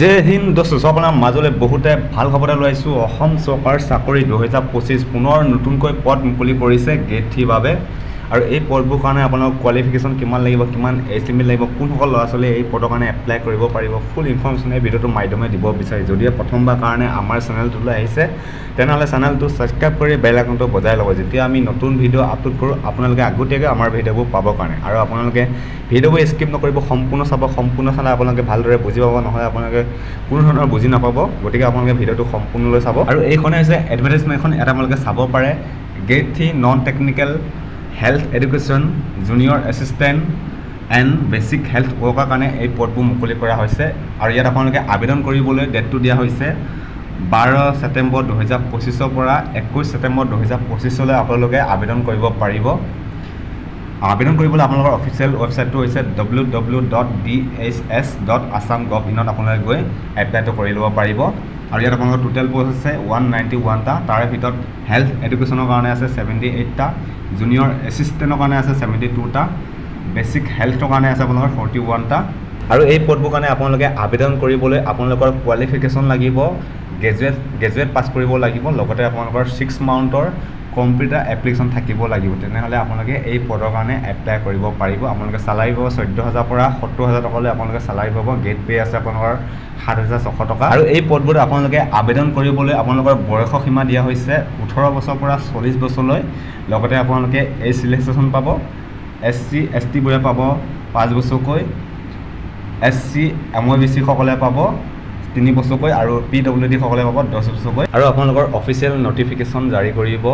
জয় হিন্দ দোস্ত আপোনাৰ মাজলৈ বহুতে ভাল খবৰ এটা লৈ আহিছোঁ। অসম চৰকাৰ চাকৰি 2025 পুনৰ নতুনকৈ পদ মুকলি কৰিছে গ্ৰেড 3 বাবে। আৰু এই পদবোৰ কাৰণে আপোনাক কোৱালিফিকেশ্যন কিমান লাগিব, কিমান এজ লিমিট লাগিব, কোনসকল ল'ৰা ছোৱালীয়ে এই পদৰ কাৰণে এপ্লাই কৰিব পাৰিব, ফুল ইনফৰ্মেশ্যন এই ভিডিঅ'টোৰ মাধ্যমে দিব বিচাৰিছোঁ। যদি প্ৰথমবাৰ কাৰণে আমাৰ চেনেলটোলৈ আহিছে তেনেহ'লে চেনেলটো ছাবস্ক্ৰাইব কৰি বেল আইকনটো বজাই ল'ব, যেতিয়া আমি নতুন ভিডিঅ' আপলোড কৰোঁ আপোনালোকে আগতীয়াকৈ আমাৰ ভিডিঅ'বোৰ পাবৰ কাৰণে। আৰু আপোনালোকে ভিডিঅ'বোৰ স্কিপ নকৰিব, সম্পূৰ্ণ চাব। সম্পূৰ্ণ চালে আপোনালোকে ভালদৰে বুজি পাব, নহ'লে আপোনালোকে কোনো ধৰণৰ বুজি নাপাব। গতিকে আপোনালোকে ভিডিঅ'টো সম্পূৰ্ণলৈ চাব। আৰু এইখনে হৈছে এডভাৰটাইজমেণ্টখন, এটা আপোনালোকে চাব পাৰে। Grade 3 non technical health education junior assistant and basic health worker কাৰণে এই পদবোৰ মুকলি কৰা হৈছে। আৰু ইয়াত আপোনালোকে আবেদন কৰিবলৈ ডেটটো দিয়া হৈছে 12 ছেপ্টেম্বৰ 2025 পৰা 21 ছেপ্টেম্বৰ 2025 আপোনালোকে আবেদন কৰিব পাৰিব। আবেদন কৰিবলৈ আপোনালোকৰ অফিচিয়েল ৱেবছাইটটো হৈছে www.dhs.assam.gov.in আপোনালোকে গৈ এপ্লাইটো কৰি ল'ব পাৰিব। আৰু ইয়াত আপোনালোকৰ টোটেল পষ্ট আছে 191টা। তাৰে ভিতৰত হেল্থ এডুকেশ্যনৰ কাৰণে আছে 78টা, জুনিয়ৰ এছিষ্টেণ্টৰ কাৰণে আছে 72টা, বেচিক হেল্থৰ কাৰণে আছে আপোনালোকৰ 41টা। আৰু এই পদবোৰ কাৰণে আপোনালোকে আবেদন কৰিবলৈ আপোনালোকৰ কোৱালিফিকেশ্যন লাগিব, গ্ৰেজুৱেট পাছ কৰিব লাগিব, লগতে আপোনালোকৰ 6 মাউণ্টৰ কম্পিউটাৰ এপ্লিকেশ্যন থাকিব লাগিব। তেনেহ'লে আপোনালোকে এই পদৰ কাৰণে এপ্লাই কৰিব পাৰিব। আপোনালোকে চেলাৰী পাব 14,000 পৰা 70,000 টকালৈ আপোনালোকে চেলাৰী পাব। গেট পে' আছে আপোনালোকৰ 7,600 টকা। আৰু এই পদবোৰত আপোনালোকে আবেদন কৰিবলৈ আপোনালোকৰ বয়স সীমা দিয়া হৈছে 18 বছৰৰ পৰা 40 বছৰলৈ। লগতে আপোনালোকে এই ৰিলেক্সেশ্যন পাব। SC ST-বোৰে পাব 5 বছৰকৈ, SC MOBC সকলে পাব 3 বছৰকৈ, আৰু PWD সকলে পাব 10 বছৰকৈ। আৰু আপোনালোকৰ অফিচিয়েল নটিফিকেশ্যন জাৰি কৰিব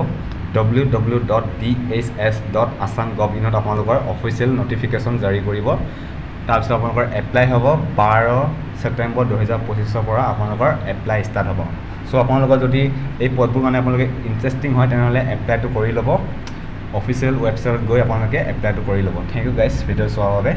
www.dhs.assam.gov.in আপোনালোকৰ অফিচিয়েল নটিফিকেশ্যন জাৰি কৰিব। তাৰপিছত আপোনালোকৰ এপ্লাই হ'ব 12 ছেপ্টেম্বৰ 2025 পৰা আপোনালোকৰ এপ্লাই ষ্টাৰ্ট হ'ব। চ' আপোনালোকৰ যদি এই পদবোৰ কাৰণে আপোনালোকে ইণ্টাৰেষ্টিং হয় তেনেহ'লে এপ্লাইটো কৰি ল'ব। অফিচিয়েল ৱেবছাইটত গৈ আপোনালোকে এপ্লাইটো কৰি ল'ব। থেংক ইউ গাইজ ভিডিঅ' চোৱাৰ বাবে।